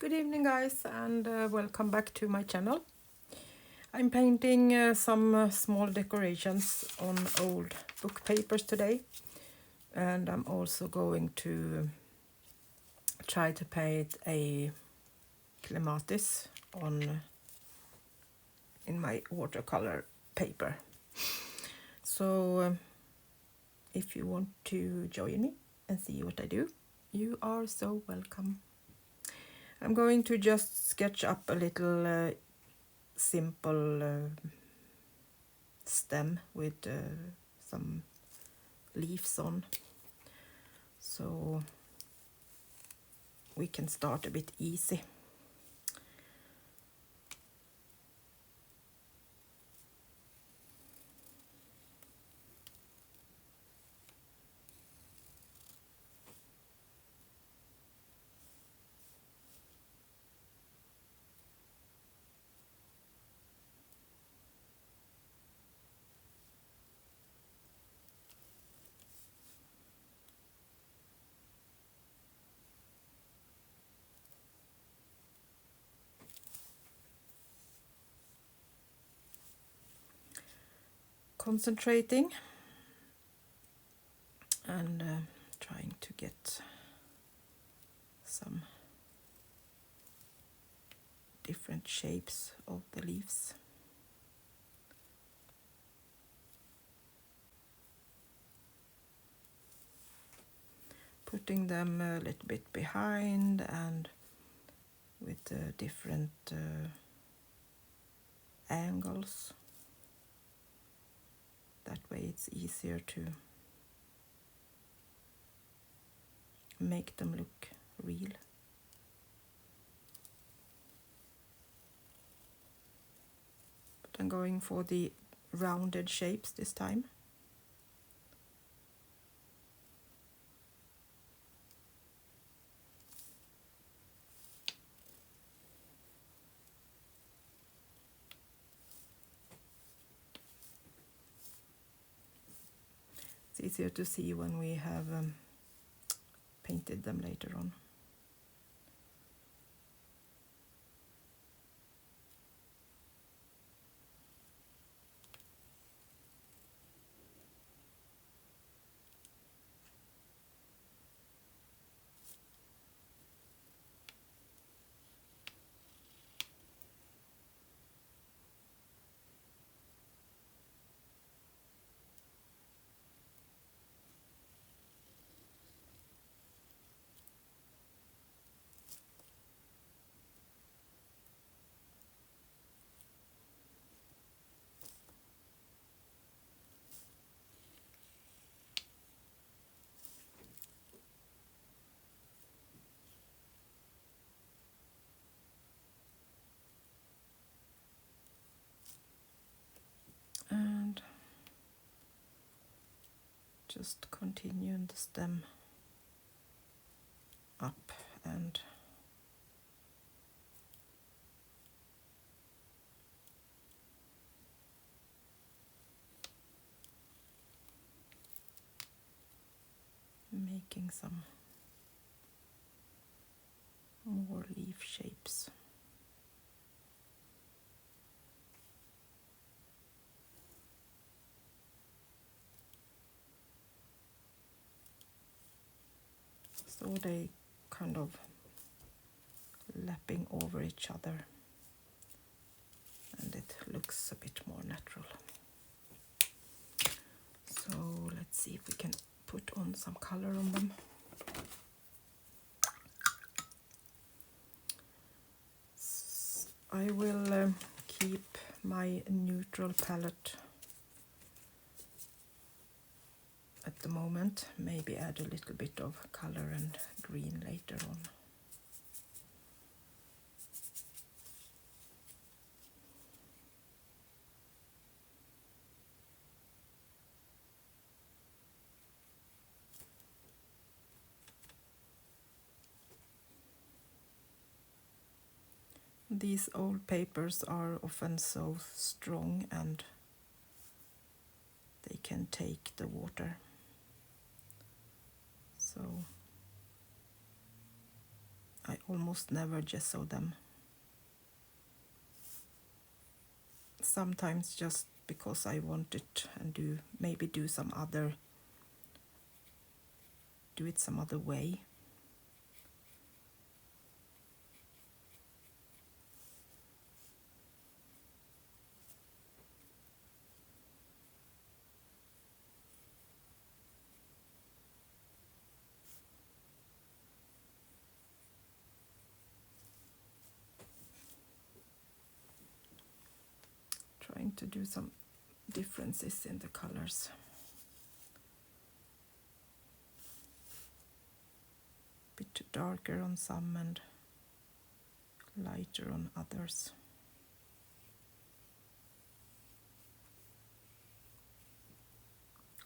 Good evening guys, and welcome back to my channel. I'm painting some small decorations on old book papers today, and I'm also going to try to paint a clematis in my watercolor paper. So if you want to join me and see what I do, you are so welcome. I'm going to just sketch up a little simple stem with some leaves on, so we can start a bit easy. Concentrating and trying to get some different shapes of the leaves. Putting them a little bit behind and with different angles. That way it's easier to make them look real. But I'm going for the rounded shapes this time. It's easier to see when we have painted them later on. And just continue the stem up and making some more leaf shapes. So they kind of lapping over each other, and it looks a bit more natural. So let's see if we can put on some color on them. I will keep my neutral palette at the moment, maybe add a little bit of color and green later on. These old papers are often so strong and they can take the water. So I almost never gesso them. Sometimes just because I want it and do it some other way. Trying to do some differences in the colors. Bit darker on some and lighter on others.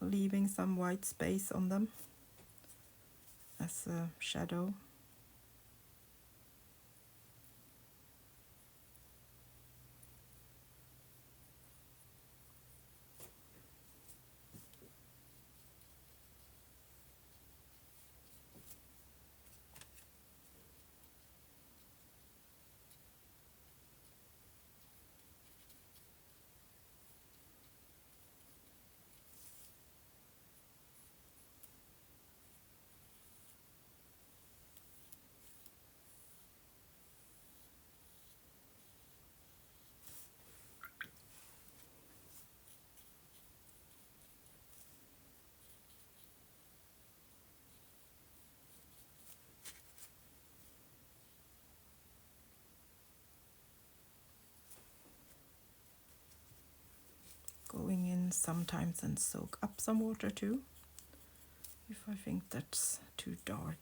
Leaving some white space on them as a shadow. Going in sometimes and soak up some water too, if I think that's too dark.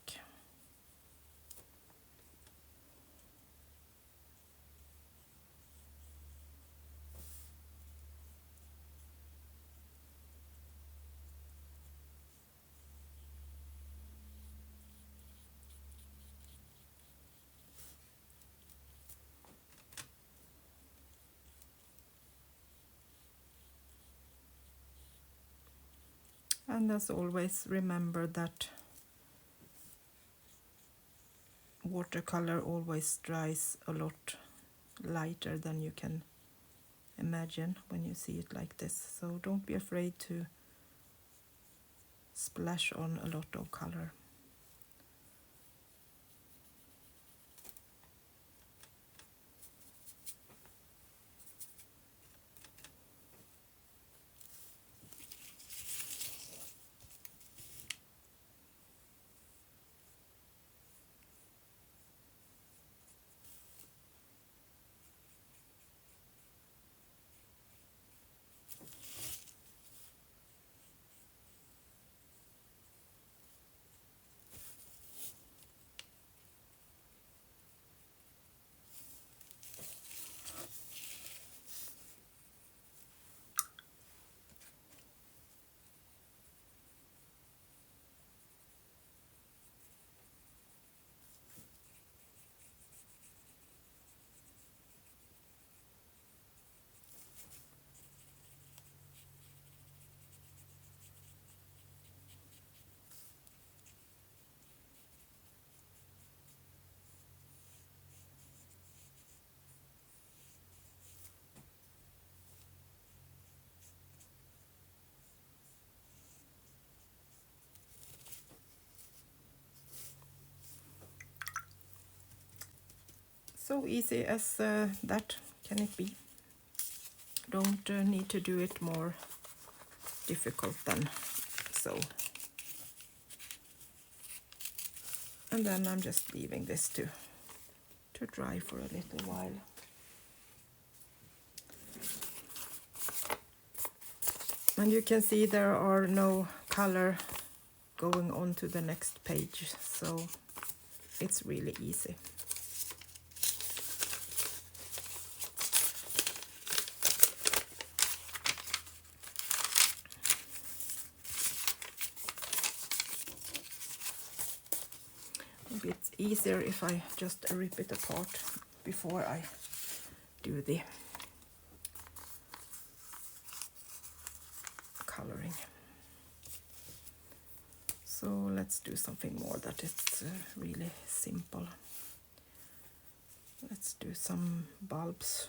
And as always, remember that watercolor always dries a lot lighter than you can imagine when you see it like this. So don't be afraid to splash on a lot of color. So easy as that can it be. Don't need to do it more difficult than so. And then I'm just leaving this to dry for a little while. And you can see there are no color going on to the next page, so it's really easy. Maybe it's easier if I just rip it apart before I do the coloring. So let's do something more that is really simple. Let's do some bulbs.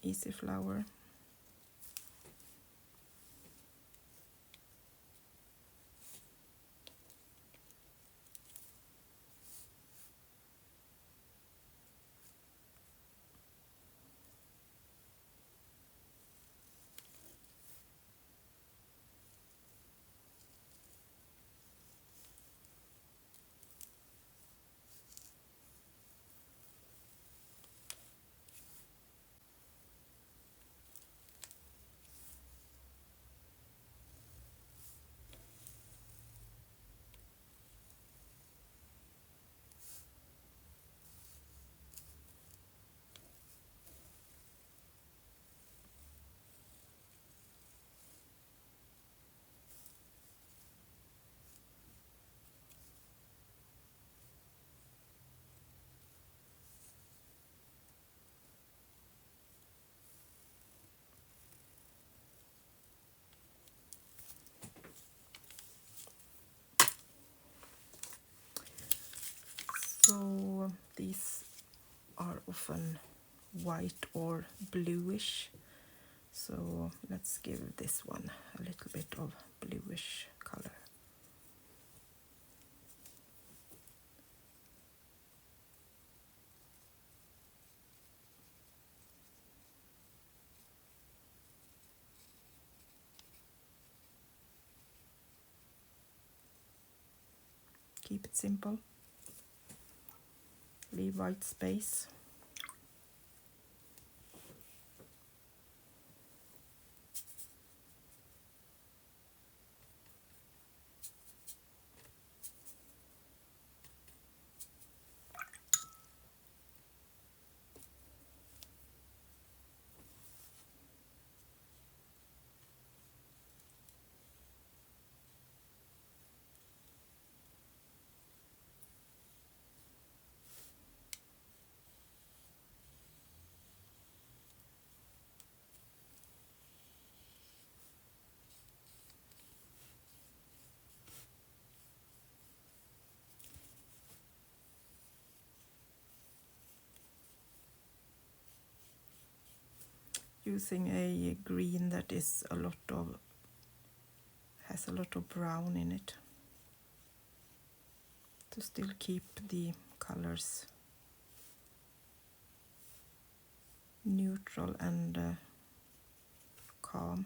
Easy flower. So these are often white or bluish. So let's give this one a little bit of bluish color. Keep it simple. Leave white space. Using a green that is has a lot of brown in it to still keep the colors neutral and calm.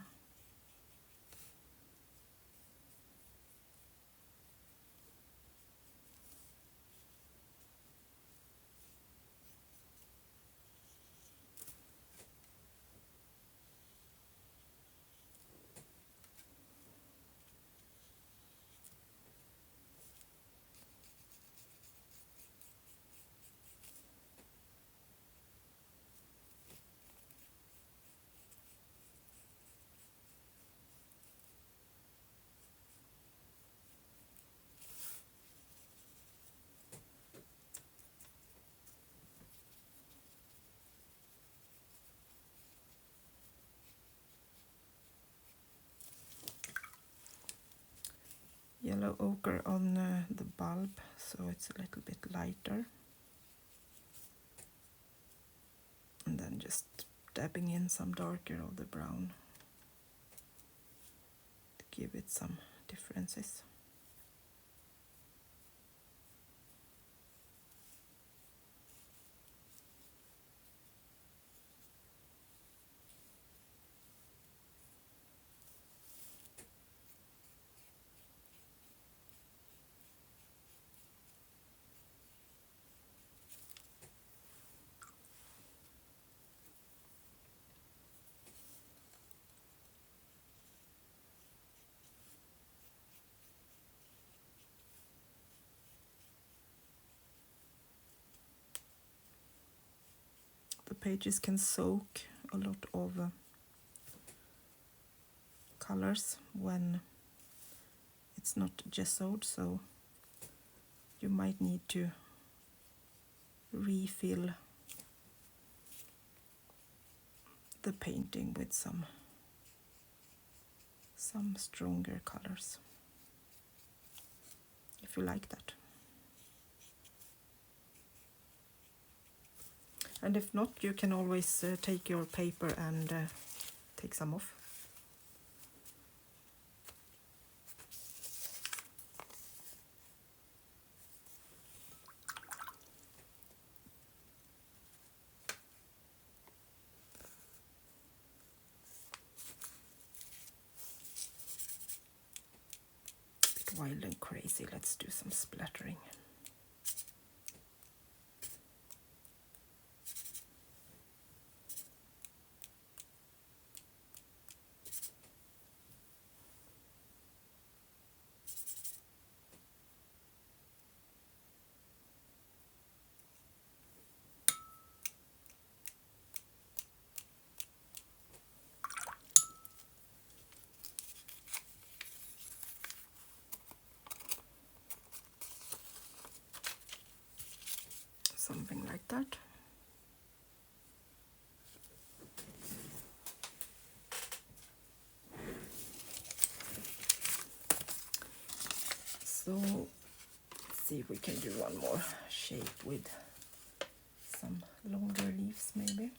Yellow ochre on the bulb, so it's a little bit lighter. And then just dabbing in some darker of the brown to give it some differences. pages can soak a lot of colors when it's not gessoed, so you might need to refill the painting with some stronger colors if you like that. And if not, you can always take your paper and take some off. Bit wild and crazy, let's do some splattering. Something like that. So let's see if we can do one more shape with some longer leaves maybe.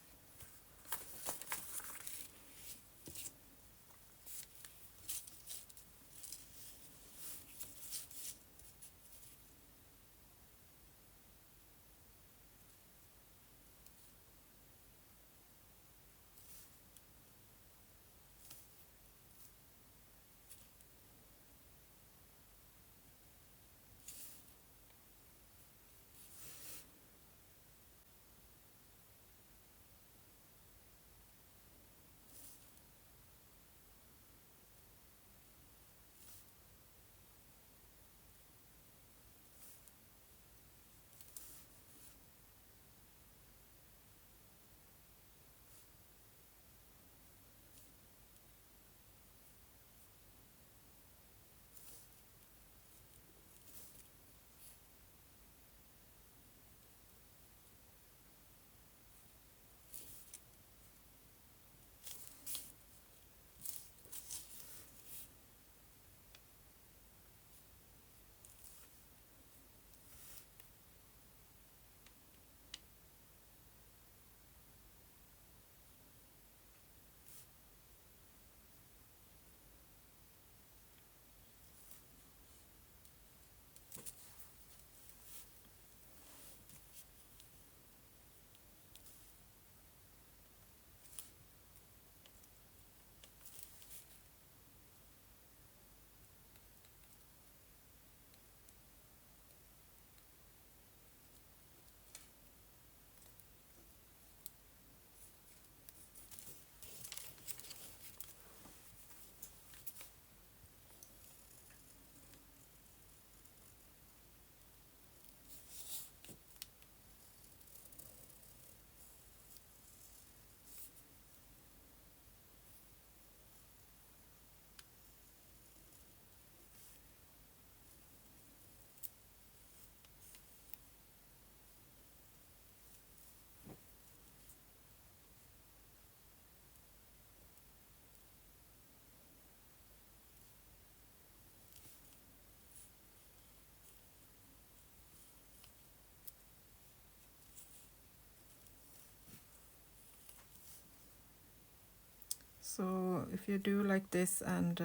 So if you do like this and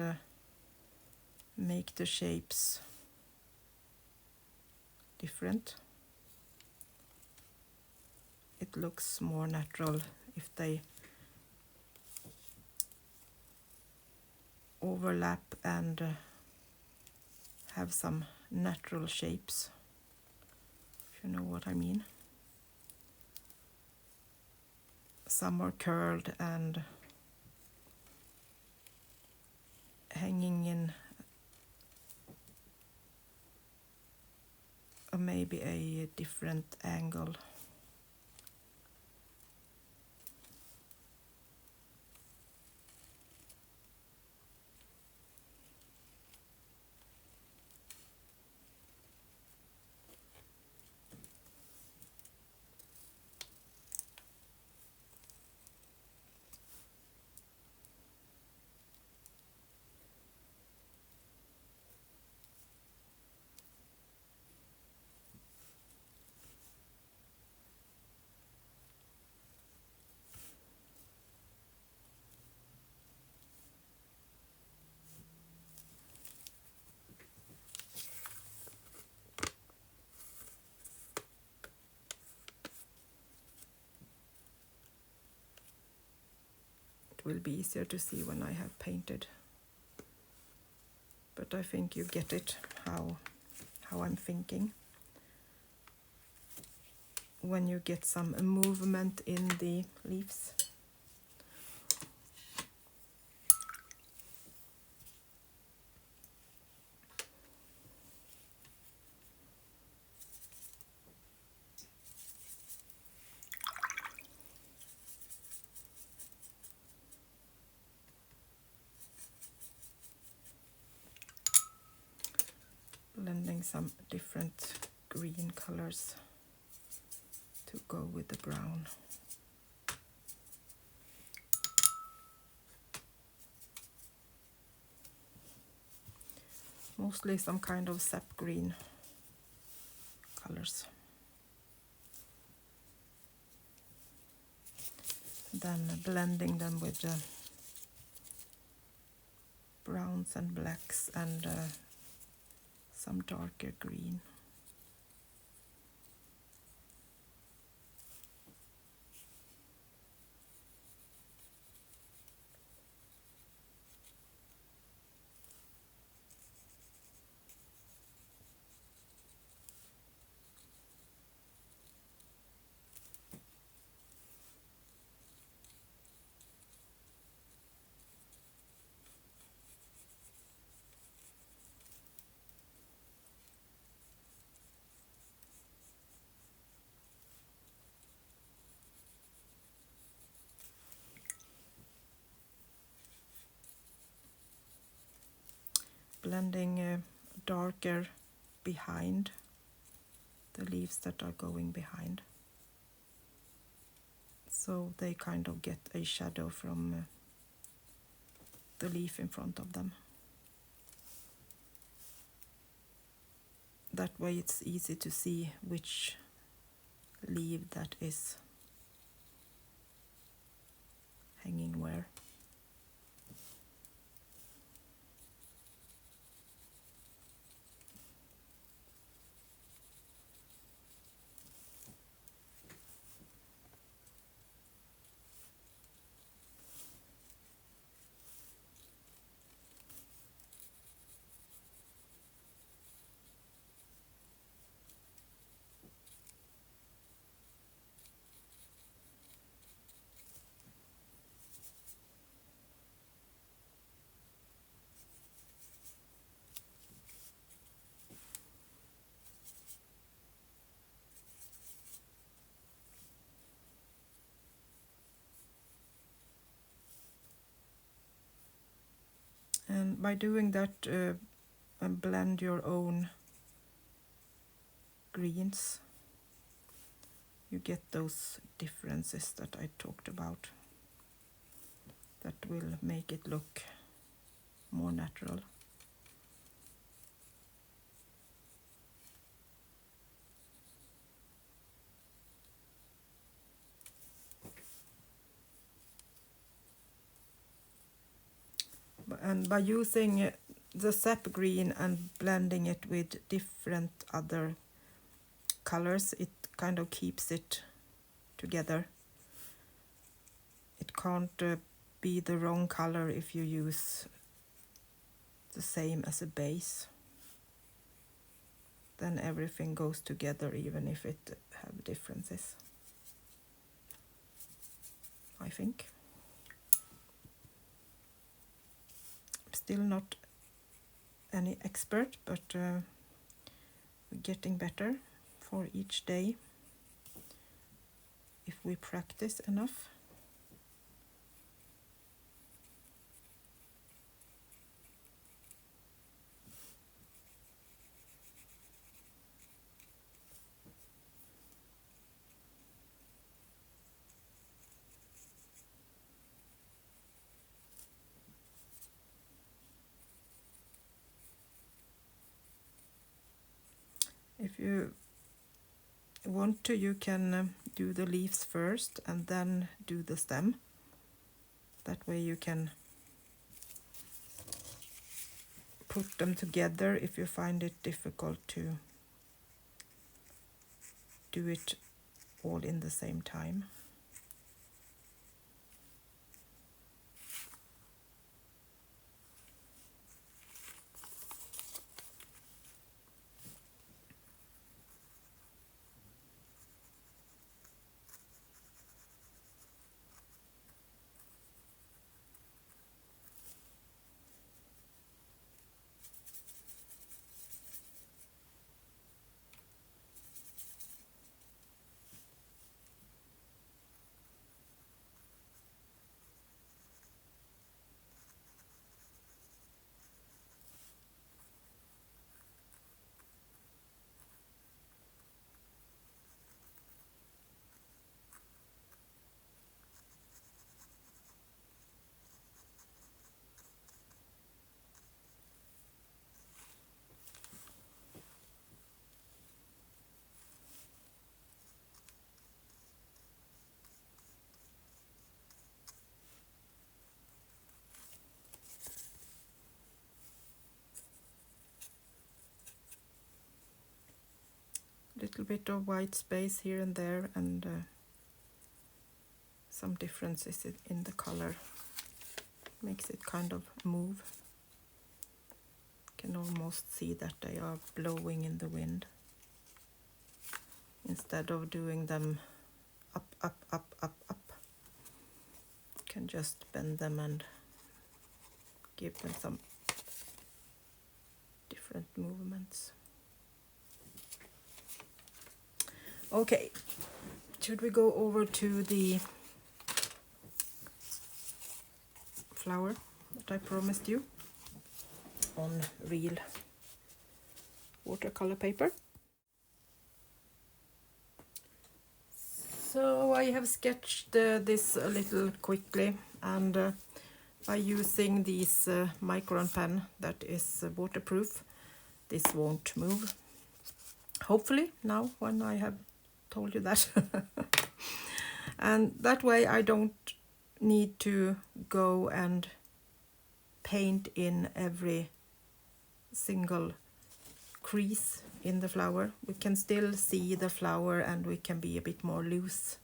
make the shapes different, it looks more natural if they overlap and have some natural shapes, if you know what I mean. Some are curled and hanging in maybe a different angle. will be easier to see when I have painted. But I think you get it, how I'm thinking. When you get some movement in the leaves. Blending some different green colors to go with the brown. Mostly some kind of sap green colors. Then blending them with browns and blacks and some darker green. Blending darker behind the leaves that are going behind, so they kind of get a shadow from the leaf in front of them. That way it's easy to see which leaf that is hanging where. And by doing that, and blend your own greens, you get those differences that I talked about. That will make it look more natural. And by using the sap green and blending it with different other colors, it kind of keeps it together. It can't be the wrong color if you use the same as a base. Then everything goes together, even if it have differences, I think. Still not any expert, but we're getting better for each day if we practice enough. If you want to, you can do the leaves first and then do the stem. That way you can put them together if you find it difficult to do it all in the same time. little bit of white space here and there, and some differences in the color. Makes it kind of move. Can almost see that they are blowing in the wind. Instead of doing them up, up, up, up, up. Can just bend them and give them some different movements. Okay, should we go over to the flower that I promised you on real watercolor paper? So I have sketched this a little quickly, and by using this Micron pen that is waterproof, this won't move. Hopefully now, when I have told you that. And that way I don't need to go and paint in every single crease in the flower. We can still see the flower, and we can be a bit more loose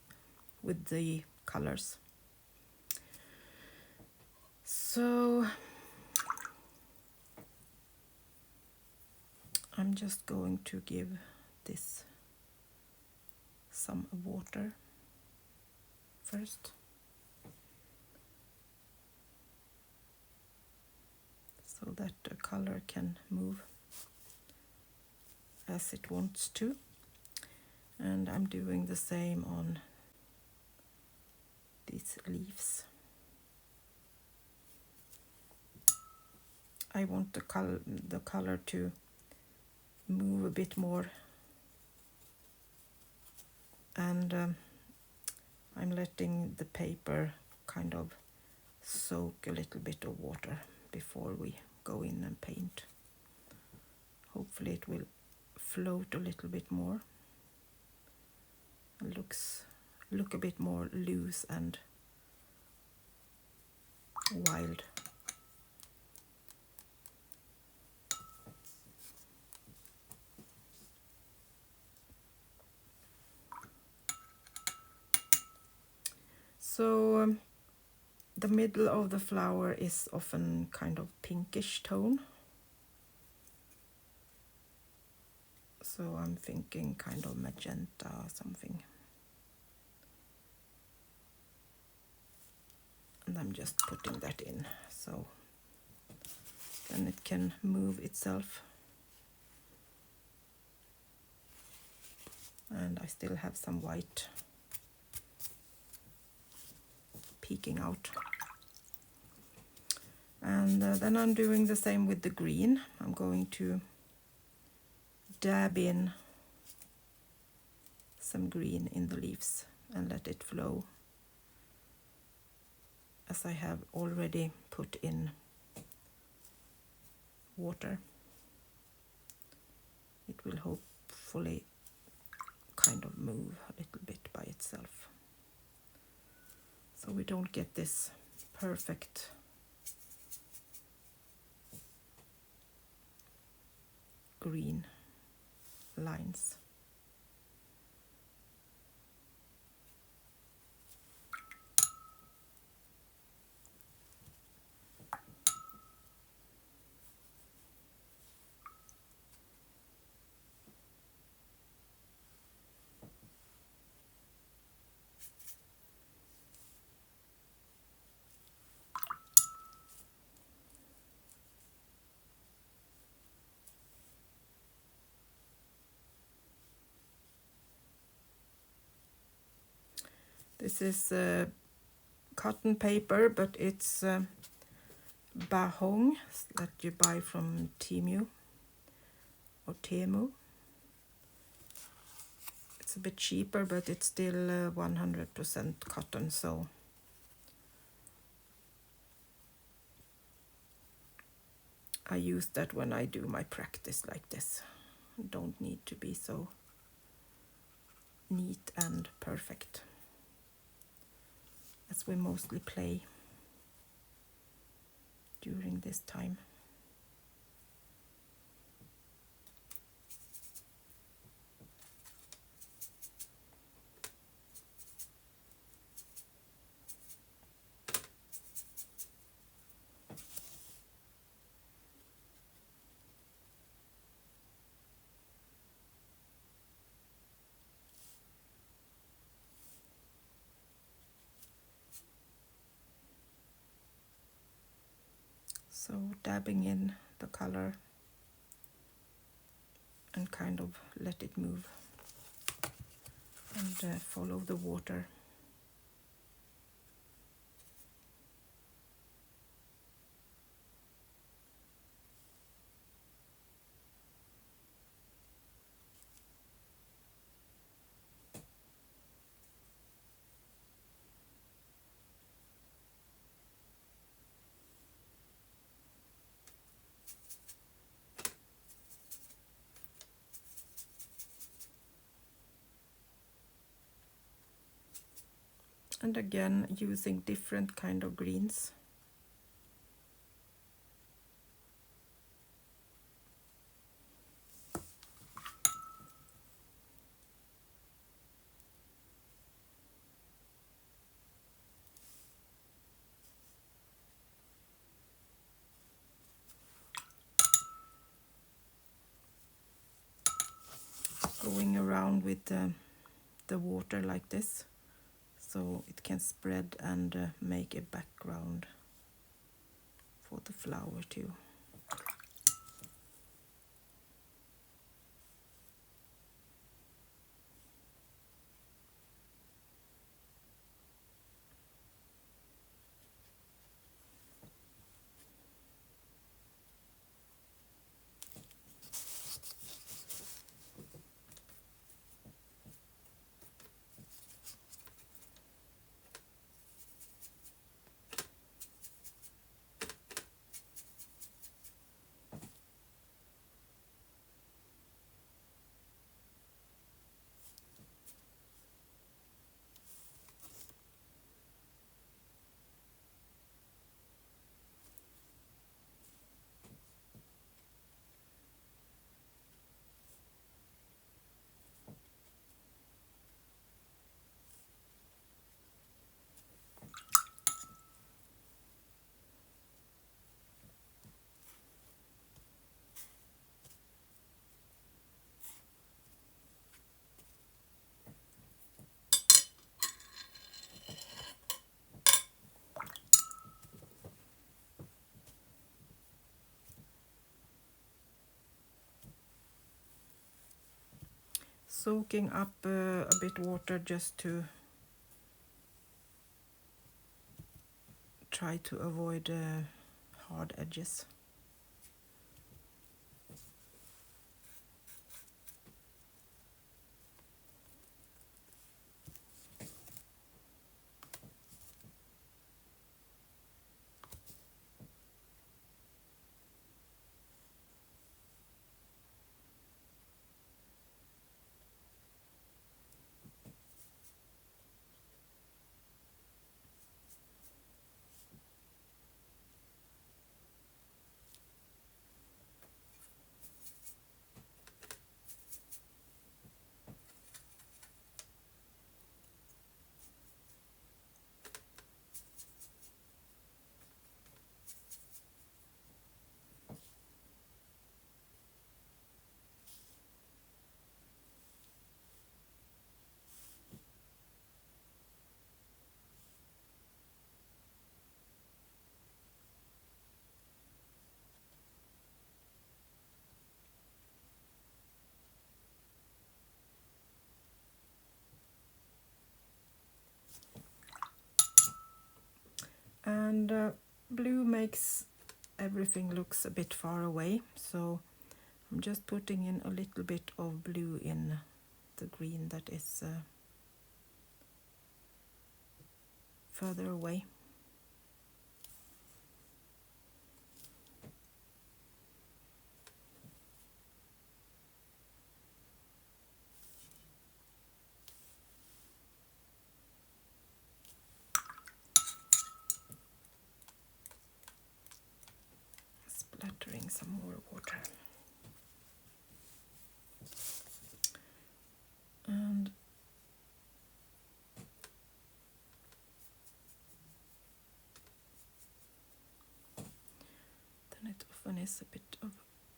with the colors. So I'm just going to give this some water first. So that the color can move as it wants to. And I'm doing the same on these leaves. I want the color to move a bit more, and I'm letting the paper kind of soak a little bit of water before we go in and paint. Hopefully it will float a little bit more and look a bit more loose and wild. So the middle of the flower is often kind of pinkish tone. So I'm thinking kind of magenta or something. And I'm just putting that in, so then it can move itself. And I still have some white peeking out. And then I'm doing the same with the green. I'm going to dab in some green in the leaves and let it flow, as I have already put in water. It will hopefully kind of move a little bit by itself, so we don't get this perfect green lines. This is cotton paper, but it's Bahong that you buy from Temu or Temu. It's a bit cheaper, but it's still 100% cotton, so I use that when I do my practice like this. Don't need to be so neat and perfect, as we mostly play during this time. So dabbing in the color and kind of let it move and follow the water. And again, using different kind of greens. Going around with the water like this, so it can spread and make a background for the flower too. Soaking up a bit water just to try to avoid hard edges. And blue makes everything looks a bit far away, so I'm just putting in a little bit of blue in the green that is further away. Splattering some more water. And then it often is a bit of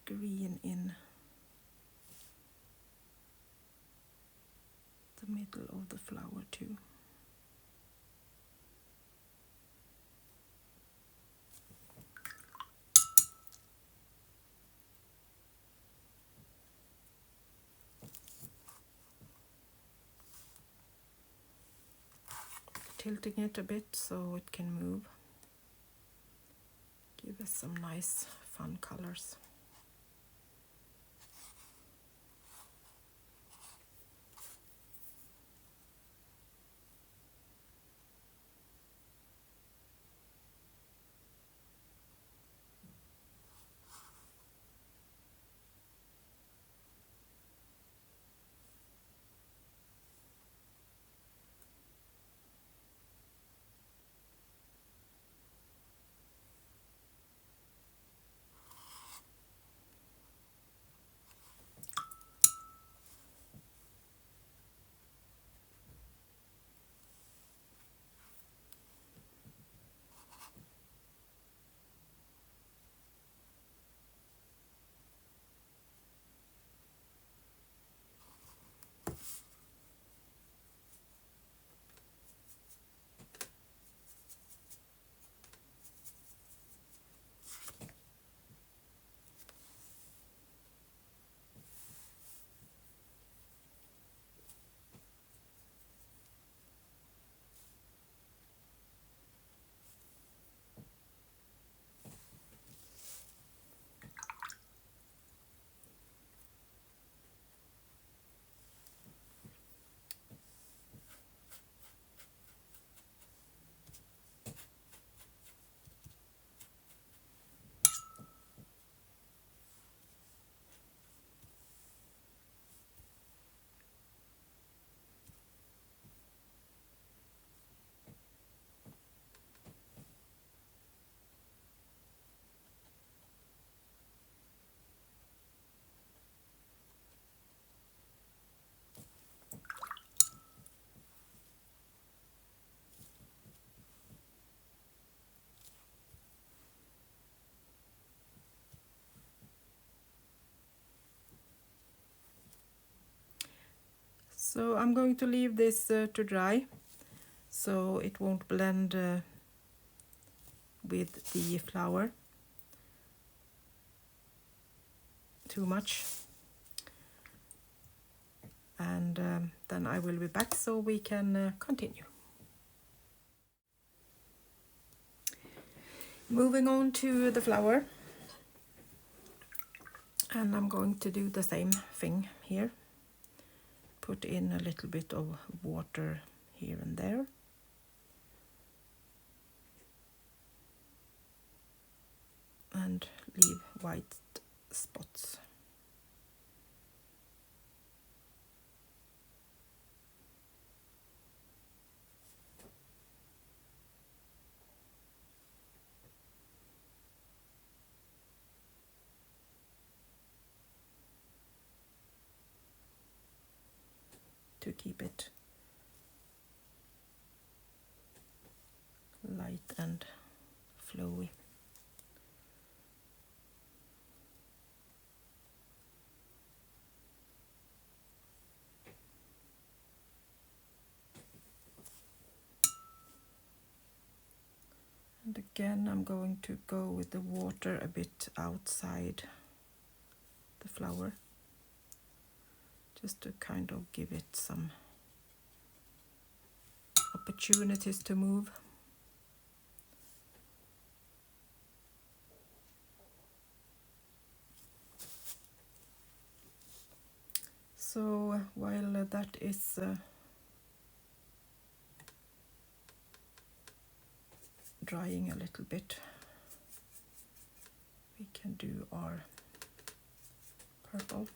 green in the middle of the flower too. tilting it a bit so it can move. Give us some nice fun colors. So I'm going to leave this to dry so it won't blend with the flower too much. And then I will be back so we can continue. Moving on to the flower, and I'm going to do the same thing here. Put in a little bit of water here and there. And leave white spots. To keep it light and flowy. And again, I'm going to go with the water a bit outside the flower, just to kind of give it some opportunities to move. So while that is drying a little bit, we can do our purple.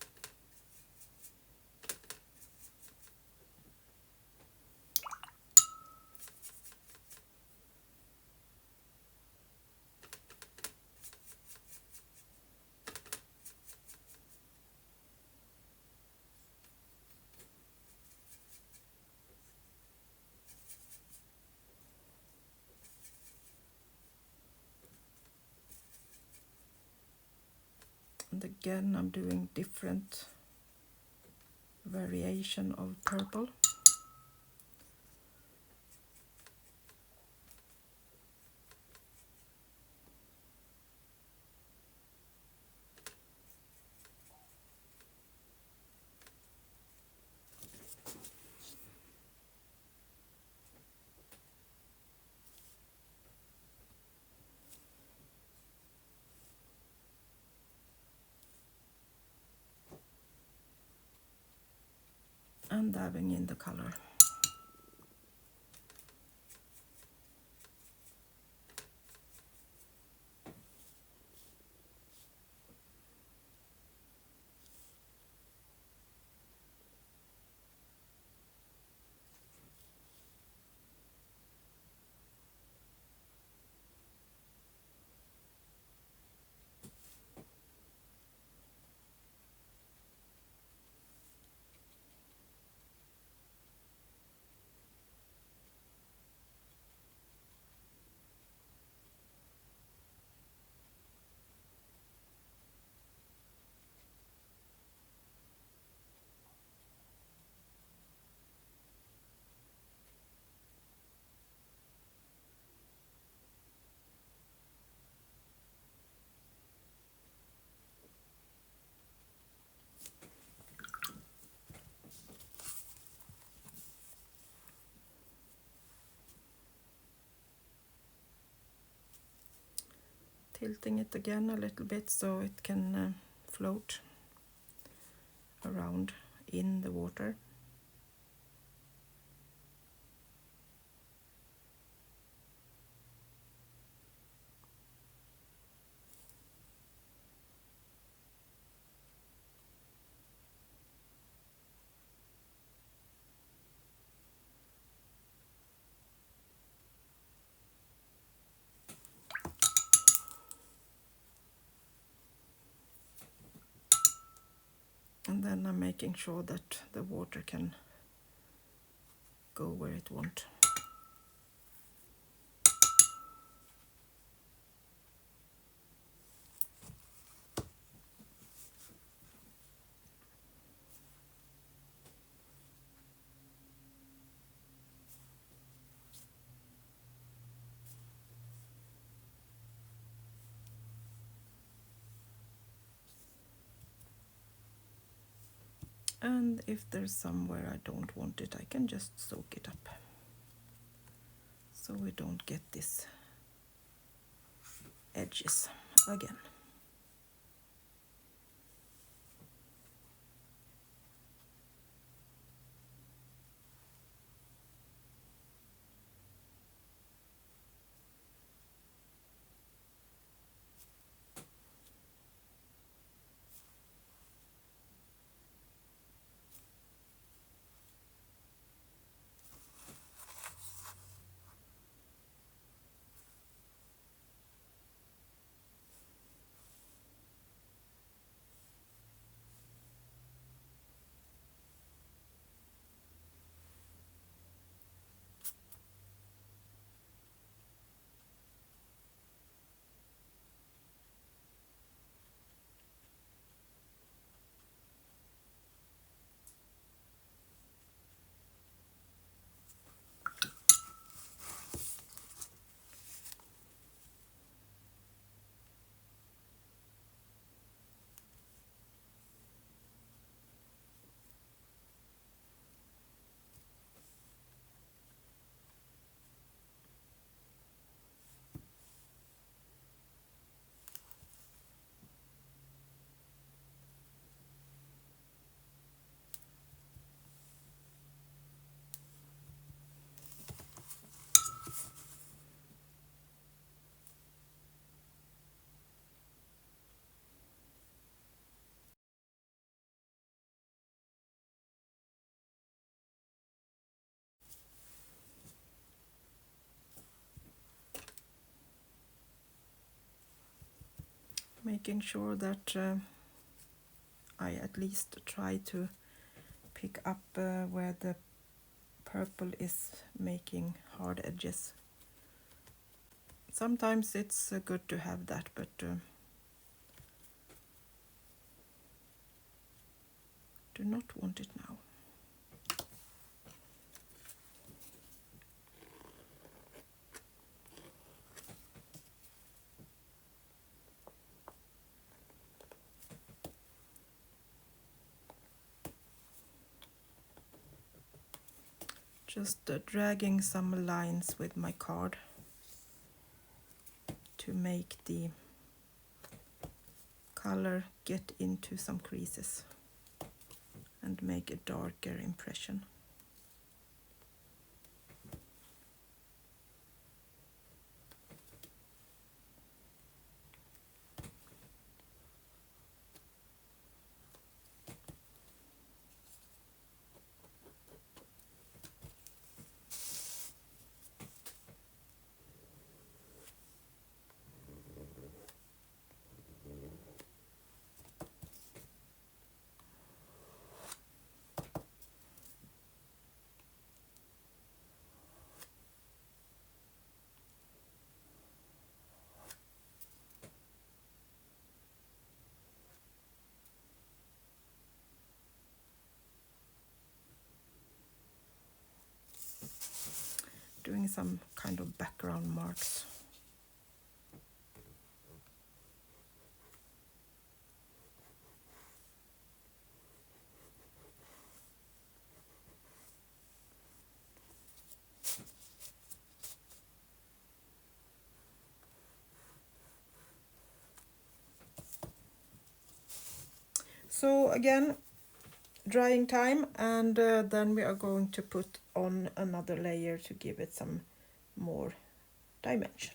And again, I'm doing different variation of purple. and dabbing in the color. Tilting it again a little bit so it can float around in the water. And then I'm making sure that the water can go where it wants. And if there's somewhere I don't want it, I can just soak it up. So we don't get these edges again. Making sure that I at least try to pick up where the purple is making hard edges. Sometimes it's good to have that, but do not want it now. Just dragging some lines with my card to make the color get into some creases. and make a darker impression. Doing some kind of background marks. So again, drying time, and then we are going to put on another layer to give it some more dimension.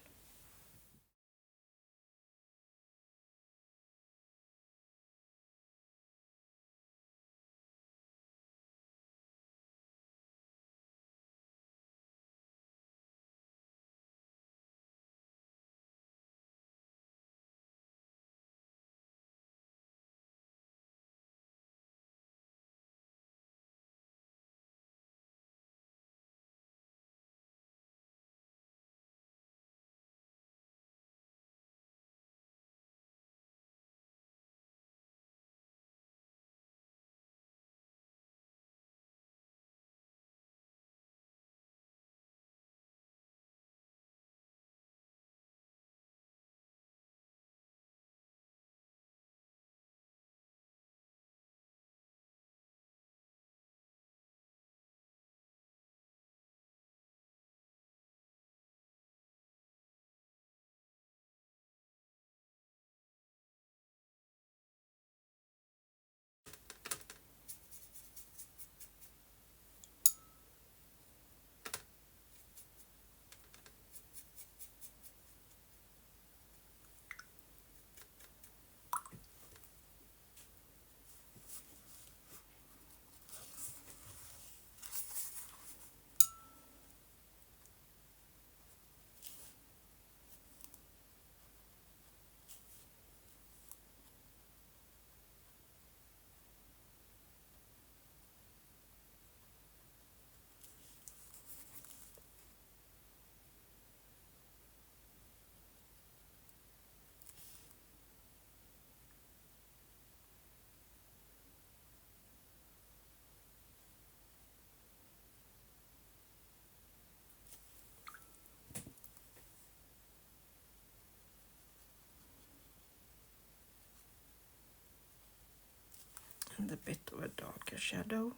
And a bit of a darker shadow.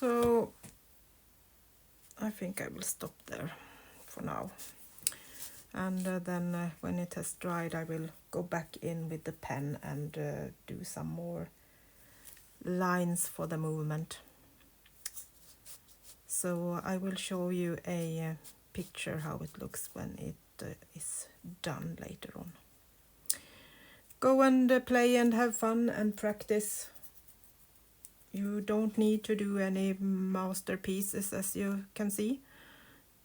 So I think I will stop there for now, and then when it has dried I will go back in with the pen and do some more lines for the movement. So I will show you a picture how it looks when it is done later on. Go and play and have fun and practice. You don't need to do any masterpieces, as you can see,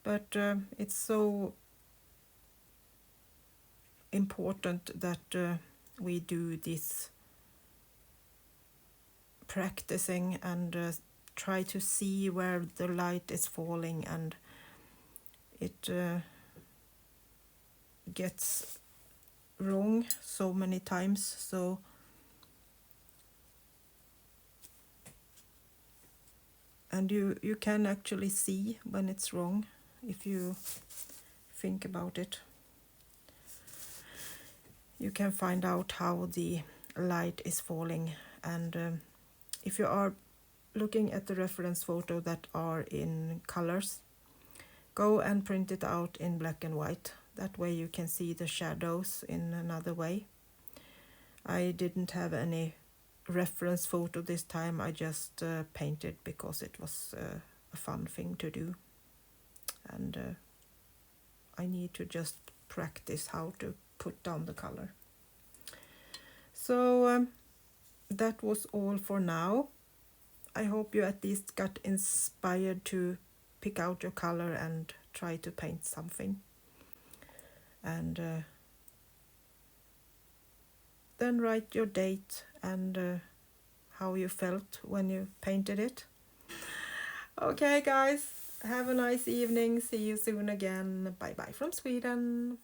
but it's so important that we do this practicing and try to see where the light is falling, and it gets wrong so many times. So and you can actually see when it's wrong if you think about it. You can find out how the light is falling, and if you are looking at the reference photo that are in colors, go and print it out in black and white. That way you can see the shadows in another way. I didn't have any reference photo this time. I just painted because it was a fun thing to do, and I need to just practice how to put down the color. So that was all for now. I hope you at least got inspired to pick out your color and try to paint something. And then write your date and how you felt when you painted it. Okay guys, have a nice evening. See you soon again. Bye bye from Sweden.